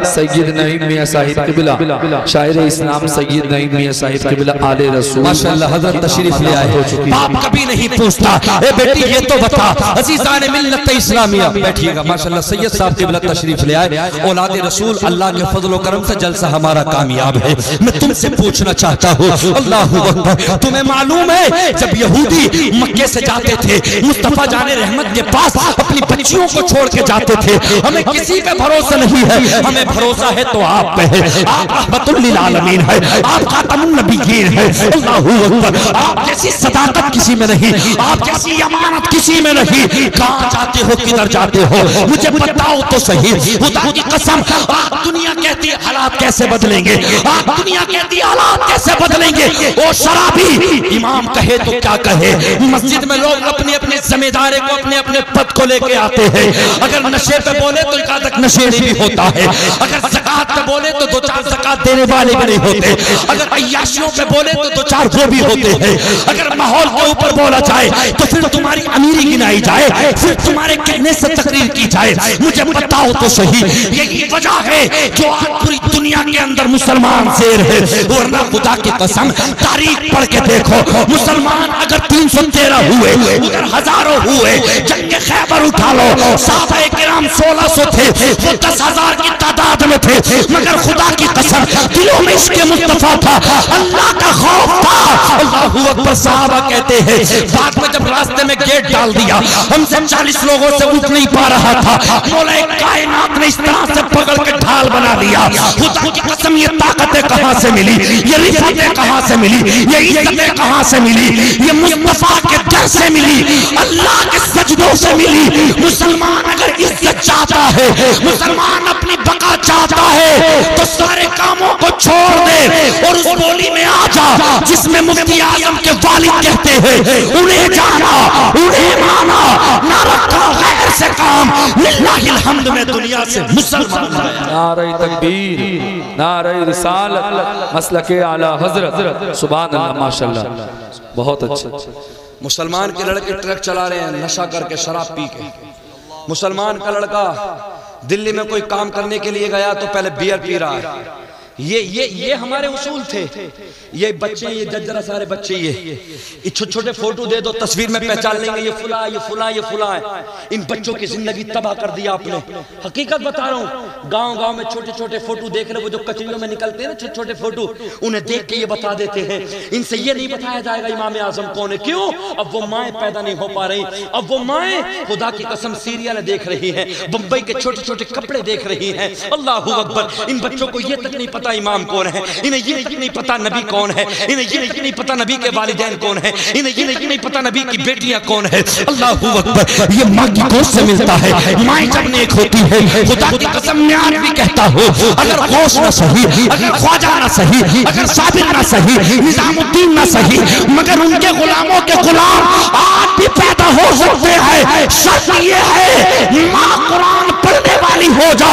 सैयद नईम मियां साहिब क़िबला, शायर इस्लाम सैयद नईम मियां साहिब क़िबला आले रसूल माशाअल्लाह हज़रत तशरीफ ले आए। बाप कभी नहीं पूछता ए बेटी ये तो बता, अज़ीज़ान मिल्लत इस्लामिया बैठिएगा। माशाअल्लाह सैयद साहब क़िबला तशरीफ ले आए, औलाद रसूल, अल्लाह के फजल करम से जलसा हमारा कामयाब है। मैं तुमसे पूछना चाहता हूँ, अल्लाहू अकबर, तुम्हें मालूम है जब यहूदी मक्के से जाते थे मुस्तफा जाने रहमत के पास अपनी बच्चियों को छोड़ के जाते थे, हमें किसी पे भरोसा नहीं है, हमें भरोसा है तो आप पे है, आप रहमतुल लिल आलमीन है, आप खातमुन नबिय्यीन है। अल्लाहू अकबर, आप जैसी सदाकत किसी में नहीं, आप जैसी अमानत किसी में नहीं। कहाँ जाते हो, किधर जाते हो, मुझे बताओ तो सही। खुदा की कसम, दुनिया कहती है हालात कैसे बदलेंगे, दुनिया कहती है हालात कैसे बदलेंगे। ओ शराबी इमाम कहे तो क्या कहे, मस्जिद में लोग अपने अपने जिम्मेदारी को अपने अपने पद को लेके आते हैं। अगर नशे पे बोले तो एकाधक नशेड़ी भी होता है, अगर ज़कात पे बोले तो 2-4 ज़कात देने वाले भी नहीं होते, अगर अय्याशियों पे बोले तो 2-4 वो भी होते हैं। अगर माहौल के ऊपर बोला जाए तो फिर तुम्हारी अमीरी गिनाई जाए, फिर तुम्हारे कहने से तकरीर की जाए। मुझे बताओ तो सही, यही वजह है जो आज पूरी दुनिया के अंदर मुसलमान शेर है। वरना खुदा की कसम तारीख पढ़ के देखो, मुसलमान अगर 313 हुए, उधर हजारों हुए, जंग खैबर उठा लो, सहाबाए किराम 1600 थे, वो 10,000 की तादाद में थे, मगर खुदा की कसम दिलों में इसके मुस्तफा था, अल्लाह का खौफ था। अल्लाहू अकबर, सहाबा कहते हैं बाद में जब रास्ते में गेट डाल दिया, हमसे 40 लोगों से उठ नहीं पा रहा था, मौला कायनात ने इस तरह से पकड़ के ढाल बना दिया। खुदा की कसम ये ताकतें कहां से मिली, ये रिफतें कहां से मिली, ये इज्जतें कहां से मिली, ये मुस्तफा के दर से मिली, अल्लाह के सजदों से मिली। मुसलमान अगर इज्जत चाहता है, मुसलमान अपनी बका चाहता है, तो सारे कामों को छोड़ दे और उस बोली में आ जा जिसमें मुफ्ती आजम के वालिद कहते हैं, उन्हें जाना, उन्हें माना, ना रखा गैर से काम, लिल्लाहिल हम्द में दुनिया से मुसलमान। नारे तकबीर, नारे रिसालत, मसलके आला हजरत, सुभान अल्लाह, माशाअल्लाह, बहुत अच्छा। मुसलमान के लड़के ट्रक चला रहे हैं नशा करके, शराब पी के। मुसलमान का लड़का दिल्ली में कोई काम करने के लिए गया तो पहले बियर पी रहा है। ये हमारे उसूल थे। ये बच्चे, ये जरा सारे बच्चे, ये छोटे छोटे फोटो दे दो, तस्वीर में पहचान लेंगे ये फुला, ये फुला, ये फुला है। इन बच्चों की जिंदगी तबाह कर दिया आपने। हकीकत बता रहा हूँ, गांव गांव में छोटे छोटे फोटो देख रहे, वो जो कचरियों में निकलते हैं ना छोटे छोटे फोटो, उन्हें देख के ये बता देते हैं। इनसे ये नहीं बताया जाएगा इमाम आजम कौन है। क्यों? अब वो माएँ पैदा नहीं हो पा रही, अब वो माएँ खुदा की कसम सीरियल देख रही है, बम्बई के छोटे छोटे कपड़े देख रही है। अल्लाहू अकबर, इन बच्चों को ये तक नहीं पता इमाम कौन है, इन्हें ये नहीं पता नबी कौन है, इन्हें ये नहीं पता नबी के वालिदैन कौन है, इन्हें ये नहीं पता नबी की बेटियां कौन है। अल्लाहू अकबर, ये माँ की गोश्त से मिलता है, माँ जब नेक होती है, खुदा की कसम मैं आज भी कहता हूँ, अगर गौस ना सही, अगर ख्वाजा ना सही, अगर साबिर ना सही, निजामुद्दीन ना सही, मगर उनके गुलामों के गुलाम आज भी पैदा हो सकते हैं। शर्त ये है माँ कुरान पढ़ने वाली हो जा,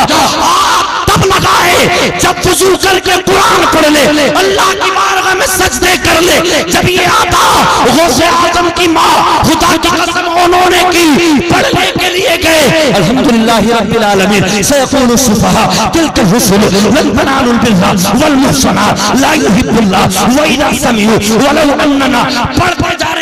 तब लगाए जब वुजू करके कुरान पढ़ ले, अल्लाह की बारगाह में सजदे कर ले, जब ये आता गौसे आजम की माँ खुदा की कसम उन्होंने की पढ़ने के लिए गए। अल्हम्दुलिल्लाह रब्बिल आलमीन। सयक़ूलु सुफ़हा तिल्का रुसुल लन तनालुल बिर्रा वल मुहसनात ला युहिब्बुल्लाह व इज़ा समिउ वलौ अन्ना। पढ़ते जा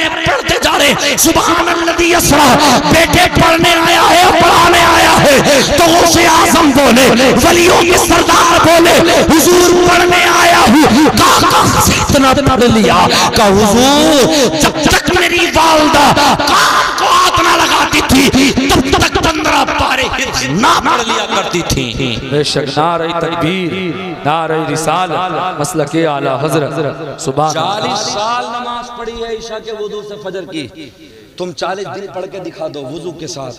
रहे सुभानल्लज़ी यसरा। बेटे पढ़ने आया है, पढ़ाने आया है, तो गौसे आज़म बोले, वलियों के सरदार बोले, हुजूर पढ़ने आया हूँ। कहाँ से इतना पढ़ लिया? का हुजूर जब तक मेरी वालिदा कान को हाथ ना लगाती थी तब तक 15 पारे ना पढ़ लिया करती थी। बेशक नारे तकबीर, नारे रिसालत, मसलके आला हजरत। सुबह 40 साल नमाज पढ़ी है ईशा के वुजू से फजर की। तुम 40 दिन पढ़ के दिखा दो वुजू के साथ,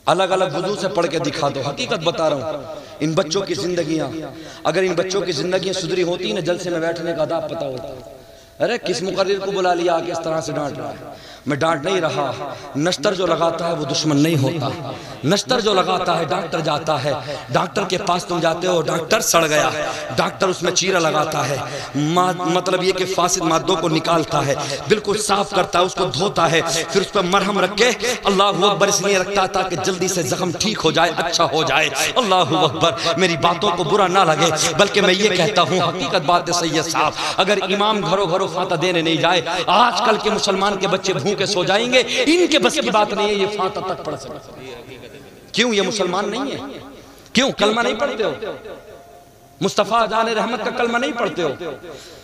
अलग अलग वुजू से पढ़ के दिखा दो। हकीकत बता रहा हूँ, इन बच्चों की जिंदगियां, अगर इन बच्चों की जिंदगियां सुधरी होती ना, जलसे में बैठने का अदाब पता होता। अरे किस मुकर्रिर को बुला लिया कि इस तरह से डांट रहा है? मैं डांट नहीं रहा। नश्तर जो लगाता है वो दुश्मन नहीं होता। नश्तर जो लगाता है, डॉक्टर जाता है, डॉक्टर के पास तुम जाते हो, डॉक्टर सड़ गया, डॉक्टर उसमें चीरा लगाता है, मतलब ये कि फासिद मादों को निकालता है, बिल्कुल साफ करता है, उसको धोता है, फिर उस पर मरहम रख के अल्लाहु अकबर इसलिए रखता है ताकि जल्दी से जख्म ठीक हो जाए, अच्छा हो जाए। अल्लाहु अकबर। मेरी बातों को बुरा ना लगे, बल्कि मैं ये कहता हूँ हकीकत बात है सैयद साहब, अगर इमाम घरों घरों फाता देने नहीं जाए, आजकल के मुसलमान के बच्चे भूखे सो जाएंगे। इनके बस की बात नहीं है ये फाता तक पढ़ सकते। क्यों? ये मुसलमान नहीं है। क्यों कलमा नहीं पढ़ते हो? मुस्तफा जाने रहमत का कलमा नहीं पढ़ते हो?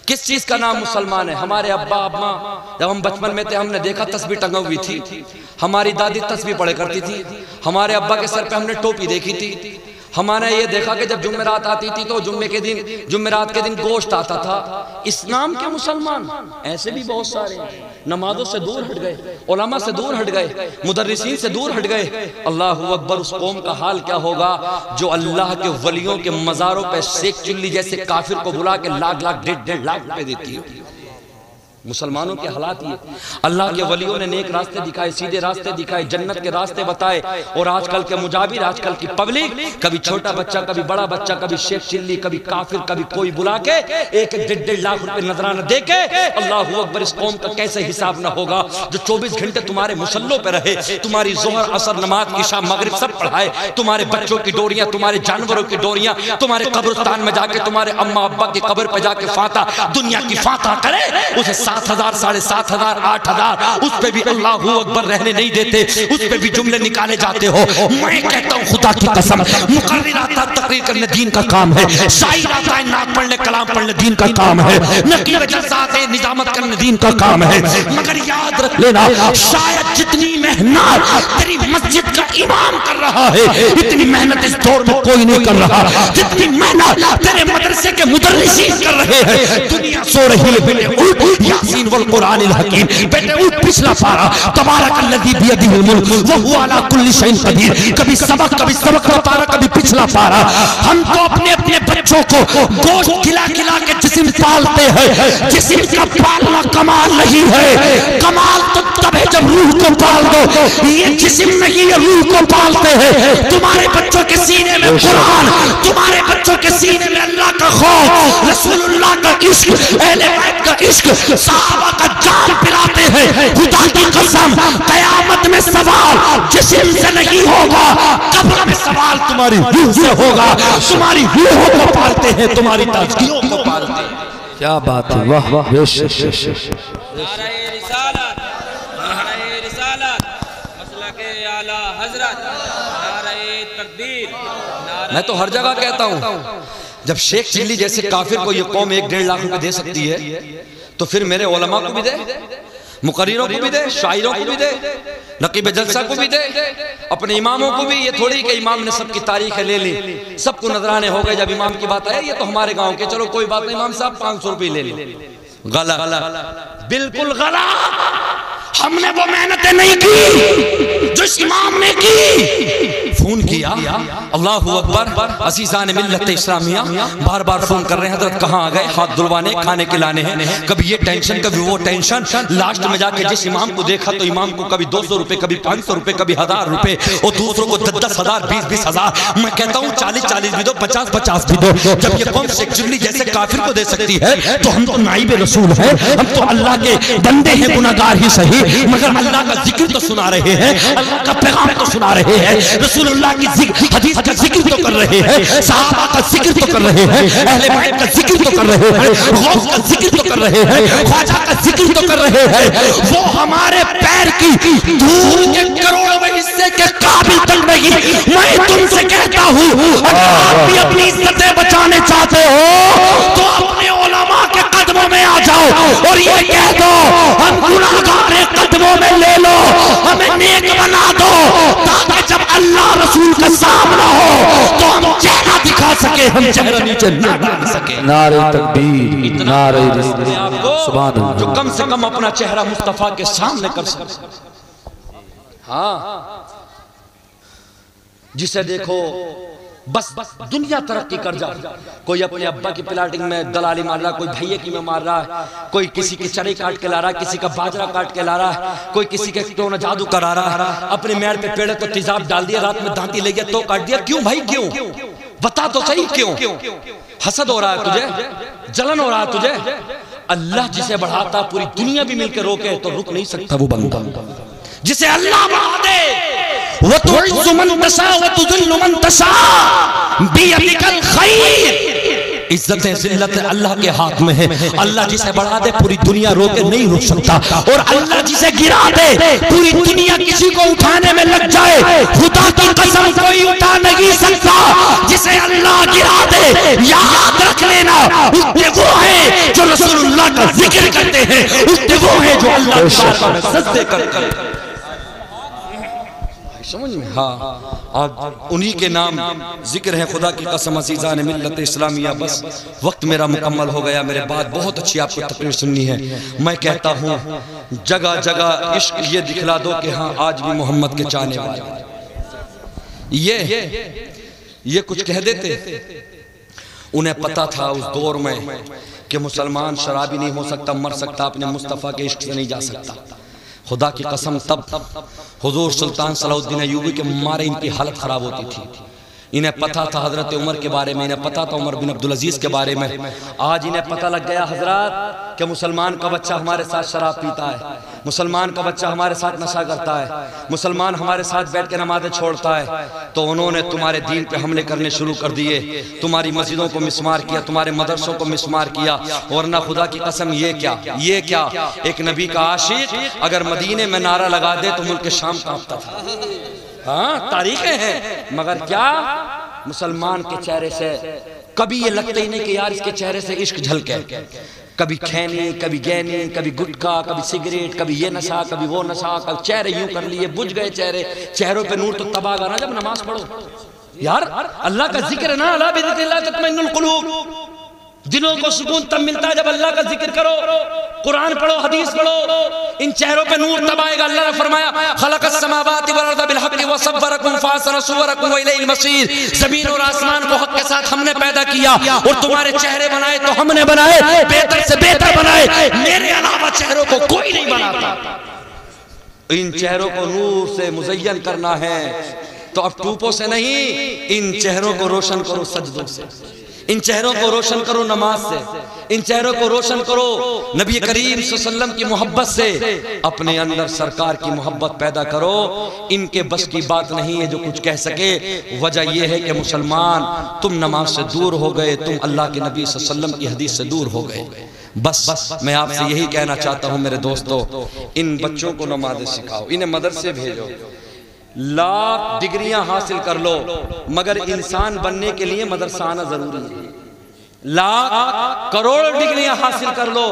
किस चीज का नाम मुसलमान है? हमारे अब्बा अम्मा जब हम बचपन में थे हमने देखा तस्बीह टंगा हुई थी, हमारी दादी तस्बीह पढ़े करती थी, हमारे अब्बा के सर पे हमने टोपी देखी थी, हमारे ये देखा कि जब जुम्मेरात आती थी तो जुम्मेरात के दिन गोश्त आता था। इस्लाम के मुसलमान ऐसे भी बहुत सारे नमाजों से दूर हट गए, उलमा से दूर हट गए, मुदर्रिसीन से दूर हट गए। अल्लाहु अकबर। उस कौम का हाल क्या होगा जो अल्लाह के वलियों के मज़ारों पे शेख चिल्ली जैसे काफिर को बुला के लाख लाख 1.5 लाख रुपए देती है। मुसलमानों के हालात ये। अल्लाह के वलियों ने नेक रास्ते दिखाए, सीधे रास्ते दिखाए, जन्नत के रास्ते बताए, और आजकल के मुजाबिर, आजकल की पब्लिक, कभी छोटा बच्चा, कभी बड़ा बच्चा, कभी शेख चिल्ली, कभी काफिर, कभी कोई बुला के 1.5 लाख रुपए नजराना दे के। अल्लाहु अकबर। इस कौम का कैसे हिसाब न होगा जो 24 घंटे तुम्हारे मुसल्लों पे रहे, तुम्हारी जोहर असर नमाज इशा मगरिब सब पढ़ाए, तुम्हारे बच्चों की डोरियां, तुम्हारे जानवरों की डोरियां, तुम्हारे कब्रिस्तान में जाके तुम्हारे अम्मा अब्बा की कब्र पे जाके फाता दुनिया की फाता करे, उसे 7,000 7,500 8,000 उस पे भी अल्लाहू अकबर रहने नहीं देते, उस पे भी जुमले निकाले जाते हो। मैं कहता हूँ खुदा की कसम, मुकर्रिर आता तकरीर करने दीन का काम है, शायर आता है नात पढ़ने कलाम पढ़ने दीन का काम है, नकीब जलसा आते निजामत करने दीन का काम है। मगर याद रख लेना, शायद जितनी मेहनत तेरी मस्जिद का इमाम कर रहा है, इतनी मेहनत इस दौर में कोई नहीं कर रहा। जितनी मेहनत तेरे मदरसे के मुदर्रिसीन कर रहे हैं, दुनिया सो रही है। यासीन वल कुरानिल हकीम, बेटे उठ पिछला पारा, तबारकल्लज़ी बियदिहिल मुल्क व हुवा अला कुल्ली शैइन कदीर। कभी सबक का पारा, कभी पिछला पारा। हम तो अपने अपने बच्चों को गोश्त खिला खिला के जिस्म पालते हैं। जिस्म का पालना कमाल नहीं है, कमाल तो तब है जब रूह को पाल दो। ये जिस्म नहीं है, रूह को पालते हैं। तुम्हारे बच्चों के सीने में कुरान, तुम्हारे बच्चों के सीने में अल्लाह का खौफ, रसूलुल्लाह का इश्क, अहले बैत का इश्क, सहाबा का जान पिलाते हैं। खुदा की कसम, कयामत में सवाल जिस्म से नहीं होगा, कब्र में सवाल तुम्हारी रूह से होगा। तुम्हारी रूहों को पालते हैं, तुम्हारी ताज़कियों को पालते हैं। क्या बात है, वाह वाह। नारे रिसालत, नारे रिसालत, मसलके आला हजरत, नारे तकबीर। मैं तो हर जगह कहता हूँ, जब शेख चिल्ली जैसे काफिर को ये कौम 1.5 लाख रुपए दे सकती है, तो फिर मेरे उलमा को भी दे, मुकर्रिरों को भी दे, शायरों को भी दे, नकीब जलसा को भी दे, अपने इमामों को भी। ये थोड़ी कि इमाम ने सबकी तारीखें ले ली, सबको नजराने हो गए। जब इमाम की बात आए, ये तो हमारे गांव के, चलो कोई बात नहीं, इमाम साहब 500 रुपये ले ली। गलत, बिल्कुल गलत। हमने वो मेहनतें नहीं की जो इस इमाम ने की। फोन किया, अल्लाहु अकबर, अजीज़ान मिल्लत इस्लामिया बार बार फोन कर रहे हैं, हजरत कहाँ आ गए, हाथ धुलवाने, खाने खिलाने हैं, कभी ये टेंशन कभी वो टेंशन। लास्ट में जाके जिस इमाम को देखा तो इमाम को कभी 200 रुपए, कभी 500 रुपए, कभी 1000 रुपए, और दूसरों को 10-10 हजार, 20-20 हजार। मैं कहता हूँ 40-40 भी दो, 50-50 भी दो। जब ये कौम सेक्चुअली जैसे काफिर को दे सकती है तो हम तो नाइब रसूल हैं, हम तो अल्लाह के बंदे हैं, गुनाहगार ही सही, मगर अल्लाह का जिक्र तो सुना रहे हैं, अल्लाह का पैगाम तो सुना रहे हैं, रसूलुल्लाह की हदीस का जिक्र तो कर रहे हैं, सहाबा का जिक्र तो कर रहे हैं, अहले बैत का जिक्र तो कर रहे हैं, गौस का जिक्र तो कर रहे हैं, ख्वाजा का जिक्र तो कर रहे हैं। वो हमारे पैर की धूल के करोड़ों हिस्से के काबिल तक नहीं। मैं तुमसे कहता हूँ, अगर आप भी अपनी इज्जतें बचाने चाहते हो तो अपने उलमा के कदमों में आ जाओ और ये कह दो हम गुनाहगार हैं, कदमों में ले लो, हमें नेक बना दो, ताकि जब अल्लाह रसूल का सामना हो तो हम चेहरा दिखा सके, हम चेहरा नीचे ना डाल सके। नारे तकबीर, नारे रिसालत, सुभान अल्लाह। जो कम से कम अपना चेहरा मुस्तफा के सामने कर सके। हाँ, जिसे देखो बस दुनिया तरक्की कर जा, कोई अपने अब्बा की प्लाटिंग में दलाली मार रहा, कोई भैया की में मार रहा है, कोई किसी की चढ़ी काट के ला रहा है, किसी का बाजरा काट के ला रहा है, कोई किसी के टोना जादू करा रहा है, अपने मेड़ पे पेड़ तो तेजाब डाल दिया, रात में दांती ले गया तो काट दिया। क्यों भाई, क्यों? बता तो सही क्यों? हसद हो रहा है तुझे, जलन हो रहा है तुझे? अल्लाह जिसे बढ़ाता पूरी दुनिया भी मिलकर रोके तो रुक नहीं सकता वो बंदा। जिसे अल्लाह बढ़ा दे वो तो इज्जतें जिल्लतें अल्लाह के हाथ में है। अल्लाह जिसे बढ़ा दे पूरी दुनिया रोके नहीं रुक सकता, और अल्लाह जिसे गिरा दे पूरी दुनिया किसी को उठाने में लग जाए, खुदा की कसम कोई उठा नहीं सकता। जिसे अल्लाह गिरा दे याद रख लेना, उसके वो है जो रसूलुल्लाह का जिक्र करते हैं, उसके वो है जो अल्लाह की बारगाह में सजदे करते हैं। समझ में? हाँ, आज उन्हीं के नाम जिक्र है, खुदा की कसम अज़ीज़ान मिल्लत इस्लामिया। बस वक्त मेरा मुकम्मल हो गया, मेरे बाद बहुत अच्छी आपको तकरीर सुननी है। मैं कहता हूँ जगह जगह इश्क ये दिखला दो कि हाँ आज भी मोहम्मद के चाहने वाले ये कुछ कह देते। उन्हें पता था उस दौर में कि मुसलमान शराबी नहीं हो सकता, मर सकता, अपने मुस्तफ़ा के इश्क से नहीं जा सकता। खुदा की कसम तब हुजूर सुल्तान सलाहुद्दीन अय्यूबी के मारे इनकी हालत खराब होती थी। इन्हें पता था हजरत उमर के बारे में, इन्हें पता था उमर बिन अब्दुल अजीज के बारे में। आज इन्हें पता लग गया हजरत कि मुसलमान का बच्चा हमारे साथ शराब पीता है, मुसलमान का बच्चा हमारे साथ नशा करता है, मुसलमान हमारे साथ बैठ के नमाजें छोड़ता है। तो उन्होंने तुम्हारे दीन पे हमले करने शुरू कर दिए, तुम्हारी मस्जिदों को मिसमार किया, तुम्हारे मदरसों को मिसमार किया। वरना खुदा की कसम ये क्या एक नबी का आशिक अगर मदीने में नारा लगा दे तो मुल्क शाम कांपता था। हाँ, तारीखें हैं, मगर क्या मुसलमान के चेहरे से कभी ये लगता ही नहीं कि यार इसके चेहरे से इश्क झलके। कभी खैनी, कभी गैनी, कभी गुटखा, कभी सिगरेट, कभी ये नशा, कभी वो नशा, कभी चेहरे यूं कर लिए, बुझ गए चेहरे, चेहरों पे नूर तो तब आगा ना जब नमाज पढ़ो। यार अल्लाह का जिक्र है ना, अला बिज़िक्रिल्लाह तत्मइन्नुल कुलूब। दिलों को सुकून तब मिलता है जब अल्लाह का जिक्र करो, कुरान पढ़ो, हदीस पढ़ो, इन चेहरों पे नूर तब आएगा। अल्लाह ने फरमाया खलक़स समावाति वल अर्ज़ बिल हक़्क़ि व सव्वरकुम फ़अहसना सुवरकुम व इलैहिल मसीर। जमीन और आसमान को हक के साथ हमने पैदा किया और तुम्हारे चेहरे बनाए तो हमने बनाए, बेहतर से बेहतर बनाए, मेरे अलावा चेहरों को कोई नहीं बनाता। इन चेहरों को नूर से मुज़य्यन करना है तो अब टूपों से नहीं, इन चेहरों को रोशन करो सजदों से, इन चेहरों को रोशन करो नमाज से, इन चेहरों को रोशन करो नबी करीम सल्लल्लाहु अलैहि वसल्लम की मोहब्बत से। अपने अंदर सरकार की मोहब्बत पैदा करो। इनके बस की बात नहीं है जो कुछ कह सके। वजह यह है कि मुसलमान तुम नमाज से दूर हो गए, तुम अल्लाह के नबी सल्लल्लाहु अलैहि वसल्लम की हदीस से दूर हो गए। बस मैं आपसे यही कहना चाहता हूँ मेरे दोस्तों, इन बच्चों को नमाज़ें सिखाओ, इन्हें मदरसे भेजो। लाख डिग्रियां हासिल कर लो मगर इंसान बनने के लिए मदरसा आना जरूरी है। लाख करोड़ डिग्रियां हासिल कर लो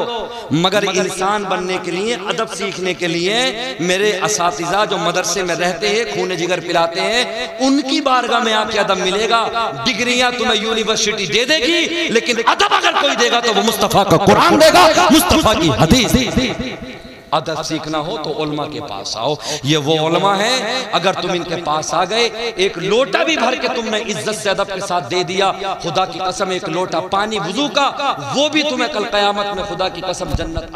मगर इंसान बनने के लिए, अदब सीखने के लिए मेरे असातिज़ा जो मदरसे में रहते हैं, खून जिगर पिलाते हैं, उनकी बारगाह में आके अदब मिलेगा। डिग्रियां तुम्हें यूनिवर्सिटी दे देगी लेकिन अदब अगर कोई देगा तो वो मुस्तफा का कुरान देगा, मुस्तफा की हदीस। अदब सीखना हो तो उलमा के पास आओ। ये वो उलमा हैं, अगर तुम इनके पास आ गए, एक लोटा भी भर के तुमने इज्जत से अदब के साथ दे दिया, खुदा की कसम एक लोटा पानी वुजू का, वो भी तुम्हें कल कयामत में खुदा की कसम जन्नत